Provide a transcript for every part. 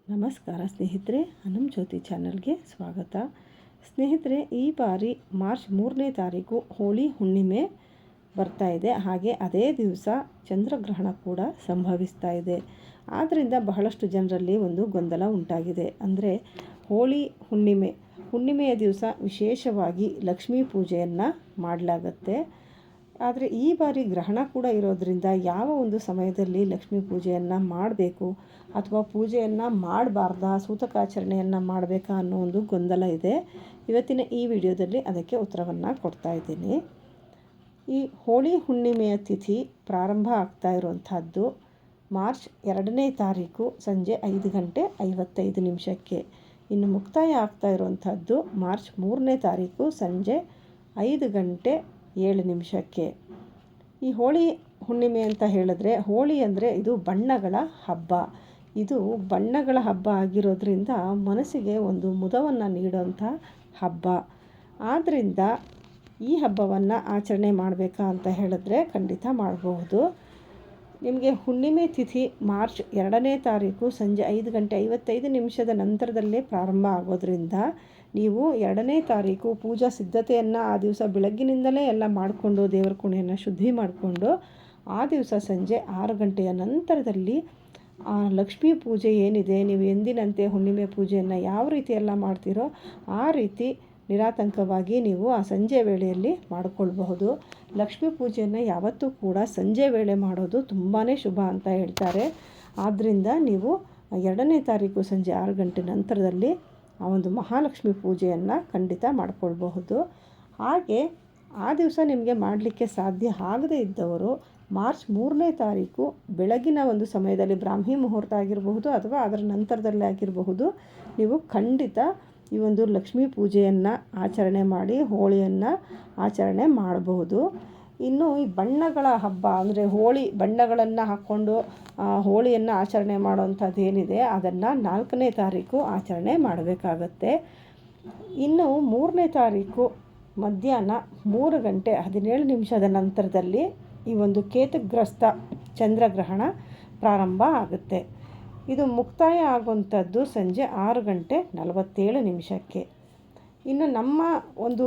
ನಮಸ್ಕಾರ ಸ್ನೇಹಿತರೆ, ಹನುಮ್ ಜ್ಯೋತಿ ಚಾನಲ್ಗೆ ಸ್ವಾಗತ. ಸ್ನೇಹಿತರೆ, ಈ ಬಾರಿ ಮಾರ್ಚ್ 3ನೇ ತಾರೀಕು ಹೋಳಿ ಹುಣ್ಣಿಮೆ ಬರ್ತಾ ಇದೆ. ಹಾಗೆ ಅದೇ ದಿವಸ ಚಂದ್ರಗ್ರಹಣ ಕೂಡ ಸಂಭವಿಸ್ತಾ ಇದೆ. ಆದ್ದರಿಂದ ಬಹಳಷ್ಟು ಜನರಲ್ಲಿ ಒಂದು ಗೊಂದಲ ಉಂಟಾಗಿದೆ. ಅಂದರೆ ಹೋಳಿ ಹುಣ್ಣಿಮೆಯ ದಿವಸ ವಿಶೇಷವಾಗಿ ಲಕ್ಷ್ಮೀ ಪೂಜೆಯನ್ನು ಮಾಡಲಾಗತ್ತೆ. ಆದರೆ ಈ ಬಾರಿ ಗ್ರಹಣ ಕೂಡ ಇರೋದರಿಂದ ಯಾವ ಒಂದು ಸಮಯದಲ್ಲಿ ಲಕ್ಷ್ಮೀ ಪೂಜೆಯನ್ನು ಮಾಡಬೇಕು ಅಥವಾ ಪೂಜೆಯನ್ನು ಮಾಡಬಾರ್ದಾ, ಸೂತಕಾಚರಣೆಯನ್ನು ಮಾಡಬೇಕಾ ಅನ್ನೋ ಒಂದು ಗೊಂದಲ ಇದೆ. ಇವತ್ತಿನ ಈ ವಿಡಿಯೋದಲ್ಲಿ ಅದಕ್ಕೆ ಉತ್ತರವನ್ನು ಕೊಡ್ತಾ ಇದ್ದೀನಿ. ಈ ಹೋಳಿ ಹುಣ್ಣಿಮೆಯ ತಿಥಿ ಪ್ರಾರಂಭ ಆಗ್ತಾ ಇರುವಂಥದ್ದು ಮಾರ್ಚ್ 2ನೇ ತಾರೀಕು ಸಂಜೆ 5:55. ಇನ್ನು ಮುಕ್ತಾಯ ಆಗ್ತಾ ಇರುವಂಥದ್ದು ಮಾರ್ಚ್ 3ನೇ ತಾರೀಕು ಸಂಜೆ 5:07. ಈ ಹೋಳಿ ಹುಣ್ಣಿಮೆ ಅಂತ ಹೇಳಿದ್ರೆ, ಹೋಳಿ ಅಂದರೆ ಇದು ಬಣ್ಣಗಳ ಹಬ್ಬ. ಇದು ಬಣ್ಣಗಳ ಹಬ್ಬ ಆಗಿರೋದ್ರಿಂದ ಮನಸ್ಸಿಗೆ ಒಂದು ಮುದವನ್ನು ನೀಡುವಂಥ ಹಬ್ಬ. ಆದ್ದರಿಂದ ಈ ಹಬ್ಬವನ್ನು ಆಚರಣೆ ಮಾಡಬೇಕಾ ಅಂತ ಹೇಳಿದ್ರೆ ಖಂಡಿತ ಮಾಡಬಹುದು. ನಿಮಗೆ ಹುಣ್ಣಿಮೆ ತಿಥಿ ಮಾರ್ಚ್ 2ನೇ ತಾರೀಕು ಸಂಜೆ 5:55 ನಂತರದಲ್ಲೇ ಪ್ರಾರಂಭ ಆಗೋದ್ರಿಂದ ನೀವು 2ನೇ ತಾರೀಕು ಪೂಜಾ ಸಿದ್ಧತೆಯನ್ನು ಆ ದಿವಸ ಬೆಳಗ್ಗಿನಿಂದಲೇ ಎಲ್ಲ ಮಾಡಿಕೊಂಡು ದೇವರ ಕೋಣೆಯನ್ನು ಶುದ್ಧಿ ಮಾಡಿಕೊಂಡು ಆ ದಿವಸ ಸಂಜೆ 6 ಗಂಟೆಯ ನಂತರದಲ್ಲಿ ಆ ಲಕ್ಷ್ಮೀ ಪೂಜೆ ಏನಿದೆ, ನೀವು ಎಂದಿನಂತೆ ಹುಣ್ಣಿಮೆ ಪೂಜೆಯನ್ನು ಯಾವ ರೀತಿ ಎಲ್ಲ ಮಾಡ್ತೀರೋ ಆ ರೀತಿ ನಿರಾತಂಕವಾಗಿ ನೀವು ಆ ಸಂಜೆ ವೇಳೆಯಲ್ಲಿ ಮಾಡಿಕೊಳ್ಬಹುದು. ಲಕ್ಷ್ಮೀ ಪೂಜೆಯನ್ನು ಯಾವತ್ತೂ ಕೂಡ ಸಂಜೆ ವೇಳೆ ಮಾಡೋದು ತುಂಬಾ ಶುಭ ಅಂತ ಹೇಳ್ತಾರೆ. ಆದ್ದರಿಂದ ನೀವು 2ನೇ ತಾರೀಕು ಸಂಜೆ 6 ಗಂಟೆ ನಂತರದಲ್ಲಿ ಆ ಒಂದು ಮಹಾಲಕ್ಷ್ಮಿ ಪೂಜೆಯನ್ನು ಖಂಡಿತ ಮಾಡಿಕೊಳ್ಬಹುದು. ಹಾಗೆ ಆ ದಿವಸ ನಿಮಗೆ ಮಾಡಲಿಕ್ಕೆ ಸಾಧ್ಯ ಆಗದೇ ಇದ್ದವರು ಮಾರ್ಚ್ 3ನೇ ತಾರೀಕು ಬೆಳಗಿನ ಒಂದು ಸಮಯದಲ್ಲಿ ಬ್ರಾಹ್ಮಿ ಮುಹೂರ್ತ ಆಗಿರಬಹುದು ಅಥವಾ ಅದರ ನಂತರದಲ್ಲೇ ಆಗಿರಬಹುದು, ನೀವು ಖಂಡಿತ ಈ ಒಂದು ಲಕ್ಷ್ಮೀ ಪೂಜೆಯನ್ನು ಆಚರಣೆ ಮಾಡಿ ಹೋಳಿಯನ್ನು ಆಚರಣೆ ಮಾಡಬಹುದು. ಇನ್ನು ಈ ಬಣ್ಣಗಳ ಹಬ್ಬ ಅಂದರೆ ಹೋಳಿ ಬಣ್ಣಗಳನ್ನು ಹಾಕ್ಕೊಂಡು ಹೋಳಿಯನ್ನು ಆಚರಣೆ ಮಾಡುವಂಥದ್ದು ಏನಿದೆ ಅದನ್ನು 4ನೇ ತಾರೀಕು ಆಚರಣೆ ಮಾಡಬೇಕಾಗತ್ತೆ. ಇನ್ನು 3ನೇ ತಾರೀಕು ಮಧ್ಯಾಹ್ನ 3:17 ನಂತರದಲ್ಲಿ ಈ ಒಂದು ಕೇತುಗ್ರಸ್ತ ಚಂದ್ರಗ್ರಹಣ ಪ್ರಾರಂಭ ಆಗುತ್ತೆ. ಇದು ಮುಕ್ತಾಯ ಆಗುವಂಥದ್ದು ಸಂಜೆ 6:47. ಇನ್ನು ನಮ್ಮ ಒಂದು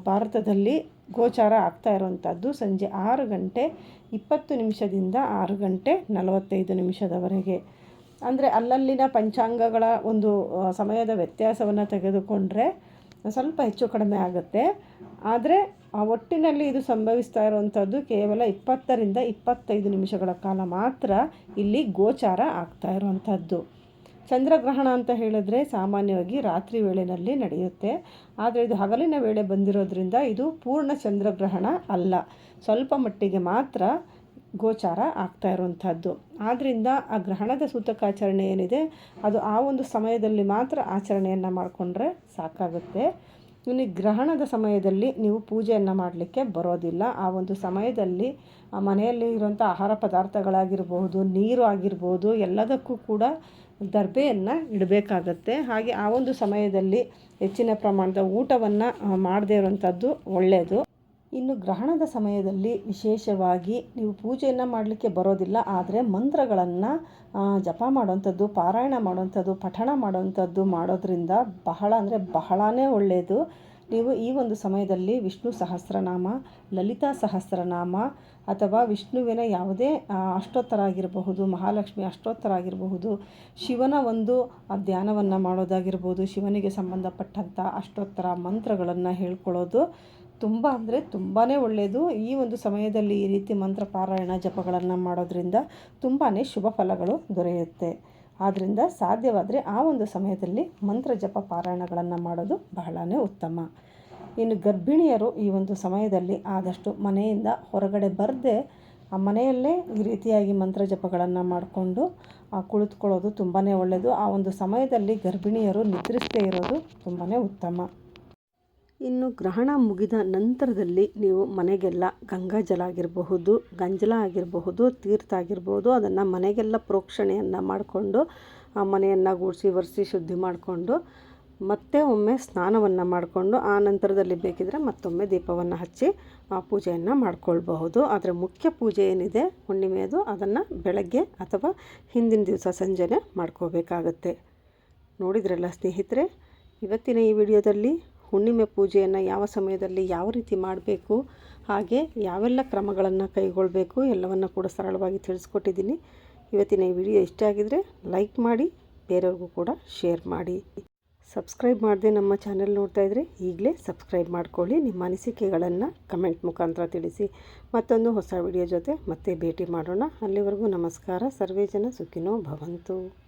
ಭಾರತದಲ್ಲಿ ಗೋಚಾರ ಆಗ್ತಾ ಇರುವಂಥದ್ದು ಸಂಜೆ 6:20 6:45 ಅಂದರೆ ಅಲ್ಲಲ್ಲಿನ ಪಂಚಾಂಗಗಳ ಒಂದು ಸಮಯದ ವ್ಯತ್ಯಾಸವನ್ನು ತೆಗೆದುಕೊಂಡ್ರೆ ಸ್ವಲ್ಪ ಹೆಚ್ಚು ಕಡಿಮೆ ಆಗುತ್ತೆ. ಆದರೆ ಒಟ್ಟಿನಲ್ಲಿ ಇದು ಸಂಭವಿಸ್ತಾ ಇರುವಂಥದ್ದು ಕೇವಲ 20-25 ಕಾಲ ಮಾತ್ರ ಇಲ್ಲಿ ಗೋಚಾರ ಆಗ್ತಾ ಇರುವಂಥದ್ದು. ಚಂದ್ರಗ್ರಹಣ ಅಂತ ಹೇಳಿದ್ರೆ ಸಾಮಾನ್ಯವಾಗಿ ರಾತ್ರಿ ವೇಳೆಯಲ್ಲಿ ನಡೆಯುತ್ತೆ. ಆದರೆ ಇದು ಹಗಲಿನ ವೇಳೆ ಬಂದಿರೋದ್ರಿಂದ ಇದು ಪೂರ್ಣ ಚಂದ್ರಗ್ರಹಣ ಅಲ್ಲ, ಸ್ವಲ್ಪ ಮಟ್ಟಿಗೆ ಮಾತ್ರ ಗೋಚಾರ ಆಗ್ತಾ ಇರುವಂಥದ್ದು. ಆದ್ದರಿಂದ ಆ ಗ್ರಹಣದ ಸೂತಕಾಚರಣೆ ಏನಿದೆ ಅದು ಆ ಒಂದು ಸಮಯದಲ್ಲಿ ಮಾತ್ರ ಆಚರಣೆಯನ್ನು ಮಾಡಿಕೊಂಡ್ರೆ ಸಾಕಾಗುತ್ತೆ. ಇನ್ನು ಗ್ರಹಣದ ಸಮಯದಲ್ಲಿ ನೀವು ಪೂಜೆಯನ್ನು ಮಾಡಲಿಕ್ಕೆ ಬರೋದಿಲ್ಲ. ಆ ಒಂದು ಸಮಯದಲ್ಲಿ ಮನೆಯಲ್ಲಿ ಇರುವಂಥ ಆಹಾರ ಪದಾರ್ಥಗಳಾಗಿರ್ಬೋದು, ನೀರು ಆಗಿರ್ಬೋದು, ಎಲ್ಲದಕ್ಕೂ ಕೂಡ ದರ್ಬೆಯನ್ನು ಇಡಬೇಕಾಗತ್ತೆ. ಹಾಗೆ ಆ ಒಂದು ಸಮಯದಲ್ಲಿ ಹೆಚ್ಚಿನ ಪ್ರಮಾಣದ ಊಟವನ್ನು ಮಾಡದೇ ಇರುವಂಥದ್ದು ಒಳ್ಳೆಯದು. ಇನ್ನು ಗ್ರಹಣದ ಸಮಯದಲ್ಲಿ ವಿಶೇಷವಾಗಿ ನೀವು ಪೂಜೆಯನ್ನು ಮಾಡಲಿಕ್ಕೆ ಬರೋದಿಲ್ಲ, ಆದರೆ ಮಂತ್ರಗಳನ್ನು ಜಪ ಮಾಡುವಂಥದ್ದು, ಪಾರಾಯಣ ಮಾಡುವಂಥದ್ದು, ಪಠಣ ಮಾಡುವಂಥದ್ದು ಮಾಡೋದ್ರಿಂದ ಬಹಳನೇ ಒಳ್ಳೆಯದು. ನೀವು ಈ ಒಂದು ಸಮಯದಲ್ಲಿ ವಿಷ್ಣು ಸಹಸ್ರನಾಮ, ಲಲಿತಾ ಸಹಸ್ರನಾಮ ಅಥವಾ ವಿಷ್ಣುವಿನ ಯಾವುದೇ ಅಷ್ಟೋತ್ತರ ಆಗಿರಬಹುದು, ಮಹಾಲಕ್ಷ್ಮಿ ಅಷ್ಟೋತ್ತರ ಆಗಿರಬಹುದು, ಶಿವನ ಒಂದು ಧ್ಯಾನವನ್ನು ಮಾಡೋದಾಗಿರ್ಬೋದು, ಶಿವನಿಗೆ ಸಂಬಂಧಪಟ್ಟಂಥ ಅಷ್ಟೋತ್ತರ ಮಂತ್ರಗಳನ್ನು ಹೇಳ್ಕೊಳ್ಳೋದು ತುಂಬಾ ಒಳ್ಳೆಯದು. ಈ ಒಂದು ಸಮಯದಲ್ಲಿ ಈ ರೀತಿ ಮಂತ್ರ ಪಾರಾಯಣ ಜಪಗಳನ್ನು ಮಾಡೋದ್ರಿಂದ ತುಂಬಾ ಶುಭ ಫಲಗಳು ದೊರೆಯುತ್ತೆ. ಆದ್ದರಿಂದ ಸಾಧ್ಯವಾದರೆ ಆ ಒಂದು ಸಮಯದಲ್ಲಿ ಮಂತ್ರ ಜಪ ಪಾರಾಯಣಗಳನ್ನು ಮಾಡೋದು ಬಹಳನೇ ಉತ್ತಮ. ಇನ್ನು ಗರ್ಭಿಣಿಯರು ಈ ಒಂದು ಸಮಯದಲ್ಲಿ ಆದಷ್ಟು ಮನೆಯಿಂದ ಹೊರಗಡೆ ಬರದೆ ಆ ಮನೆಯಲ್ಲೇ ಈ ರೀತಿಯಾಗಿ ಮಂತ್ರ ಜಪಗಳನ್ನು ಮಾಡಿಕೊಂಡು ಕುಳಿತುಕೊಳ್ಳೋದು ತುಂಬಾ ಒಳ್ಳೆಯದು. ಆ ಒಂದು ಸಮಯದಲ್ಲಿ ಗರ್ಭಿಣಿಯರು ನಿದ್ರಿಸದೇ ಇರೋದು ತುಂಬಾ ಉತ್ತಮ. ಇನ್ನು ಗ್ರಹಣ ಮುಗಿದ ನಂತರದಲ್ಲಿ ನೀವು ಮನೆಗೆಲ್ಲ ಗಂಗಾ ಜಲ ಆಗಿರಬಹುದು, ಗಂಜಲ ಆಗಿರಬಹುದು, ತೀರ್ಥ ಆಗಿರ್ಬೋದು, ಅದನ್ನು ಮನೆಗೆಲ್ಲ ಪ್ರೋಕ್ಷಣೆಯನ್ನು ಮಾಡಿಕೊಂಡು ಮನೆಯನ್ನು ಗುಡಿಸಿ ಒರೆಸಿ ಶುದ್ಧಿ ಮಾಡಿಕೊಂಡು ಮತ್ತೆ ಒಮ್ಮೆ ಸ್ನಾನವನ್ನು ಮಾಡಿಕೊಂಡು ಆ ನಂತರದಲ್ಲಿ ಬೇಕಿದ್ದರೆ ಮತ್ತೊಮ್ಮೆ ದೀಪವನ್ನು ಹಚ್ಚಿ ಆ ಪೂಜೆಯನ್ನು ಮಾಡ್ಕೊಳ್ಬಹುದು. ಆದರೆ ಮುಖ್ಯ ಪೂಜೆ ಏನಿದೆ ಹುಣ್ಣಿಮೆಯದು ಅದನ್ನು ಬೆಳಗ್ಗೆ ಅಥವಾ ಹಿಂದಿನ ದಿವಸ ಸಂಜೆನೇ ಮಾಡ್ಕೋಬೇಕಾಗತ್ತೆ. ನೋಡಿದ್ರಲ್ಲ ಸ್ನೇಹಿತರೆ, ಇವತ್ತಿನ ಈ ವಿಡಿಯೋದಲ್ಲಿ ಹುಣ್ಣಿಮೆ ಪೂಜೆಯನ್ನು ಯಾವ ಸಮಯದಲ್ಲಿ ಯಾವ ರೀತಿ ಮಾಡಬೇಕು, ಹಾಗೆ ಯಾವೆಲ್ಲ ಕ್ರಮಗಳನ್ನು ಕೈಗೊಳ್ಳಬೇಕು ಎಲ್ಲವನ್ನು ಕೂಡ ಸರಳವಾಗಿ ತಿಳಿಸ್ಕೊಟ್ಟಿದ್ದೀನಿ. ಇವತ್ತಿನ ಈ ವಿಡಿಯೋ ಇಷ್ಟ ಆಗಿದರೆ ಲೈಕ್ ಮಾಡಿ, ಬೇರೆಯವ್ರಿಗೂ ಕೂಡ ಶೇರ್ ಮಾಡಿ. ಸಬ್ಸ್ಕ್ರೈಬ್ ಮಾಡದೆ ನಮ್ಮ ಚಾನೆಲ್ ನೋಡ್ತಾ ಇದ್ದರೆ ಈಗಲೇ ಸಬ್ಸ್ಕ್ರೈಬ್ ಮಾಡ್ಕೊಳ್ಳಿ. ನಿಮ್ಮ ಅನಿಸಿಕೆಗಳನ್ನು ಕಮೆಂಟ್ ಮುಖಾಂತರ ತಿಳಿಸಿ. ಮತ್ತೊಂದು ಹೊಸ ವಿಡಿಯೋ ಜೊತೆ ಮತ್ತೆ ಭೇಟಿ ಮಾಡೋಣ. ಅಲ್ಲಿವರೆಗೂ ನಮಸ್ಕಾರ. ಸರ್ವೇ ಜನ ಸುಖಿನೋ ಭವಂತು.